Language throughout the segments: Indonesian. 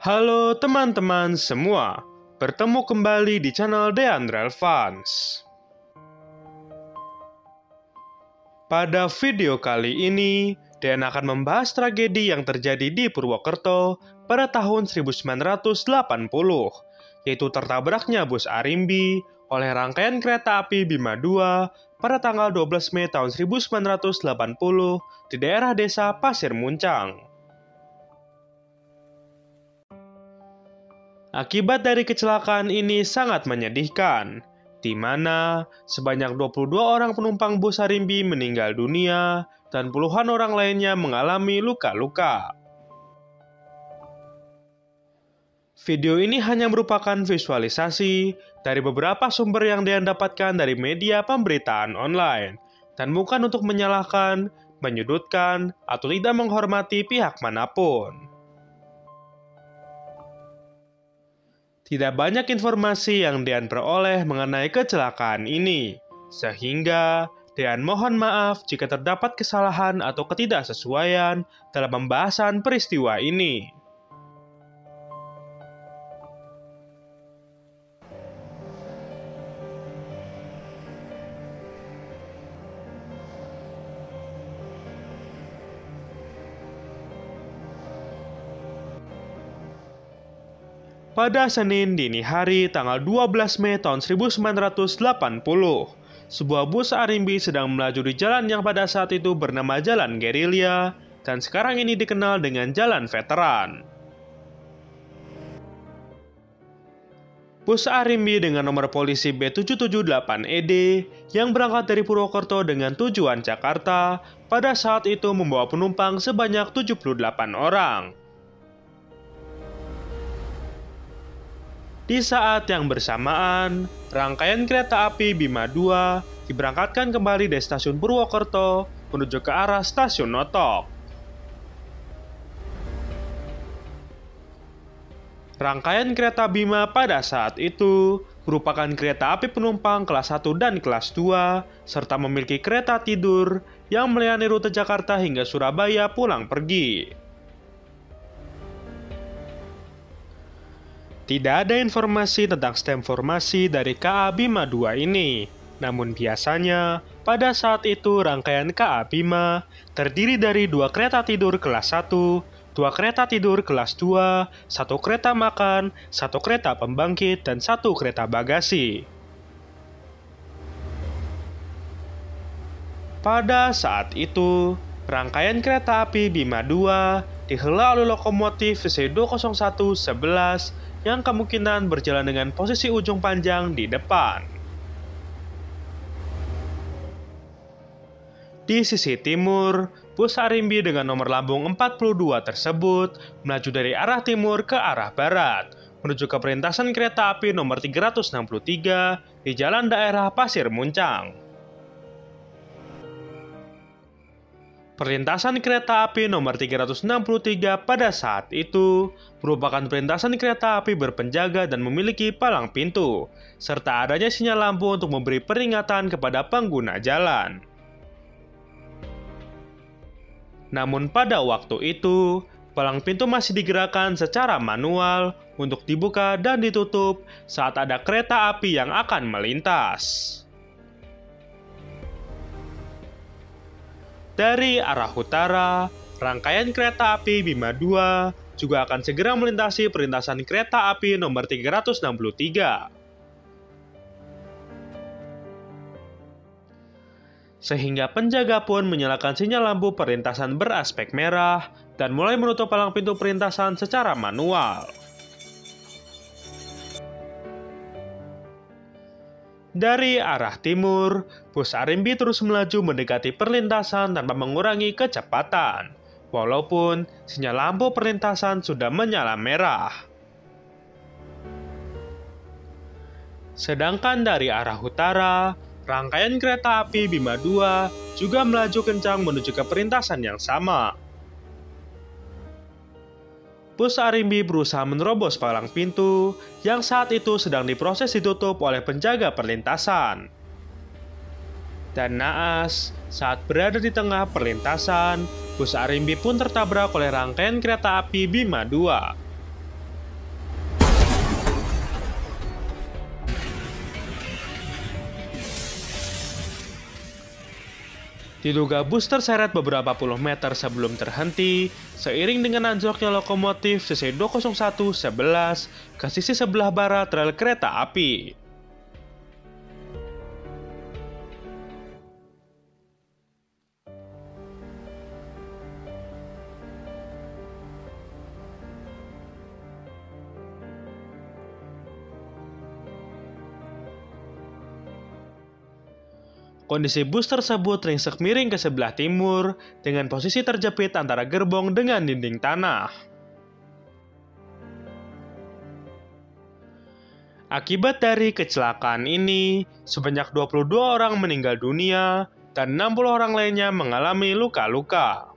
Halo teman-teman semua, bertemu kembali di channel Deandre Fans. Pada video kali ini, Dean akan membahas tragedi yang terjadi di Purwokerto pada tahun 1980, yaitu tertabraknya bus Arimbi oleh rangkaian kereta api Bima II pada tanggal 12 Mei tahun 1980 di daerah desa Pasir Muncang. Akibat dari kecelakaan ini sangat menyedihkan, di mana sebanyak 22 orang penumpang bus Arimbi meninggal dunia dan puluhan orang lainnya mengalami luka-luka. Video ini hanya merupakan visualisasi dari beberapa sumber yang Dean dapatkan dari media pemberitaan online, dan bukan untuk menyalahkan, menyudutkan, atau tidak menghormati pihak manapun. Tidak banyak informasi yang Dean peroleh mengenai kecelakaan ini, sehingga Dean mohon maaf jika terdapat kesalahan atau ketidaksesuaian dalam pembahasan peristiwa ini. Pada Senin dini hari tanggal 12 Mei tahun 1980, sebuah bus Arimbi sedang melaju di jalan yang pada saat itu bernama Jalan Gerilya dan sekarang ini dikenal dengan Jalan Veteran. Bus Arimbi dengan nomor polisi B778ED yang berangkat dari Purwokerto dengan tujuan Jakarta pada saat itu membawa penumpang sebanyak 78 orang. Di saat yang bersamaan, rangkaian kereta api Bima II diberangkatkan kembali dari stasiun Purwokerto menuju ke arah stasiun Notok. Rangkaian kereta Bima pada saat itu merupakan kereta api penumpang kelas 1 dan kelas 2, serta memiliki kereta tidur yang melayani rute Jakarta hingga Surabaya pulang pergi. Tidak ada informasi tentang stem formasi dari KA Bima II ini. Namun biasanya, pada saat itu rangkaian KA Bima terdiri dari 2 kereta tidur kelas 1, 2 kereta tidur kelas 2, 1 kereta makan, 1 kereta pembangkit, dan 1 kereta bagasi. Pada saat itu, rangkaian kereta api Bima II dihela oleh lokomotif VC20111 yang kemungkinan berjalan dengan posisi ujung panjang di depan. Di sisi timur, bus Arimbi dengan nomor lambung 42 tersebut melaju dari arah timur ke arah barat, menuju ke perlintasan kereta api nomor 363 di jalan daerah Pasir Muncang. Perlintasan kereta api nomor 363 pada saat itu merupakan perlintasan kereta api berpenjaga dan memiliki palang pintu, serta adanya sinyal lampu untuk memberi peringatan kepada pengguna jalan. Namun pada waktu itu, palang pintu masih digerakkan secara manual untuk dibuka dan ditutup saat ada kereta api yang akan melintas. Dari arah utara, rangkaian kereta api Bima II juga akan segera melintasi perlintasan kereta api nomor 363. Sehingga penjaga pun menyalakan sinyal lampu perlintasan beraspek merah dan mulai menutup palang pintu perlintasan secara manual. Dari arah timur, bus Arimbi terus melaju mendekati perlintasan tanpa mengurangi kecepatan, walaupun sinyal lampu perlintasan sudah menyala merah. Sedangkan dari arah utara, rangkaian kereta api Bima II juga melaju kencang menuju ke perlintasan yang sama. Bus Arimbi berusaha menerobos palang pintu yang saat itu sedang diproses ditutup oleh penjaga perlintasan. Dan naas, saat berada di tengah perlintasan, bus Arimbi pun tertabrak oleh rangkaian kereta api Bima II. Diduga bus terseret beberapa puluh meter sebelum terhenti, seiring dengan anjloknya lokomotif CC20111 ke sisi sebelah barat rel kereta api. Kondisi bus tersebut ringsek miring ke sebelah timur dengan posisi terjepit antara gerbong dengan dinding tanah. Akibat dari kecelakaan ini, sebanyak 22 orang meninggal dunia dan 60 orang lainnya mengalami luka-luka.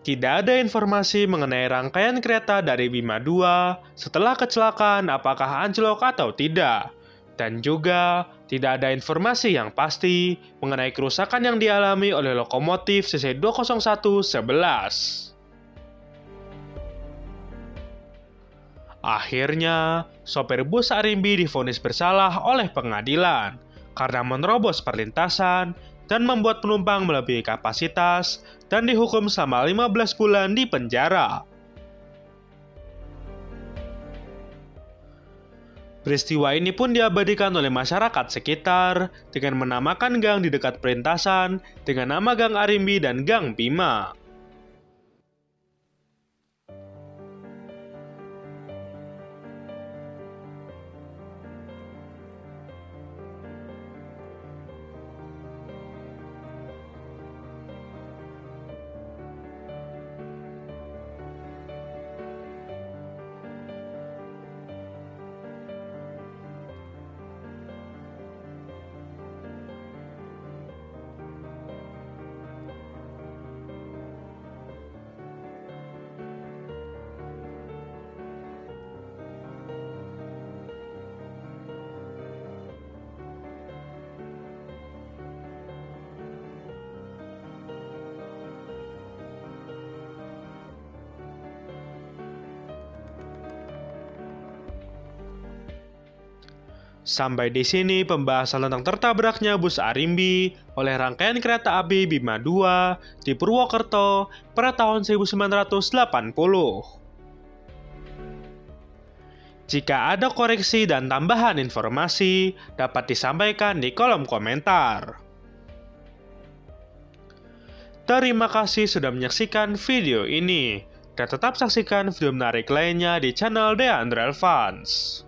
Tidak ada informasi mengenai rangkaian kereta dari Bima 2 setelah kecelakaan apakah anjlok atau tidak. Dan juga tidak ada informasi yang pasti mengenai kerusakan yang dialami oleh lokomotif CC20111. Akhirnya, sopir bus Arimbi divonis bersalah oleh pengadilan karena menerobos perlintasan dan membuat penumpang melebihi kapasitas dan dihukum selama 15 bulan di penjara. Peristiwa ini pun diabadikan oleh masyarakat sekitar dengan menamakan gang di dekat perlintasan dengan nama Gang Arimbi dan Gang Bima. Sampai di sini pembahasan tentang tertabraknya bus Arimbi oleh rangkaian kereta api Bima 2 di Purwokerto pada tahun 1980. Jika ada koreksi dan tambahan informasi, dapat disampaikan di kolom komentar. Terima kasih sudah menyaksikan video ini, dan tetap saksikan video menarik lainnya di channel The Andre Elvans.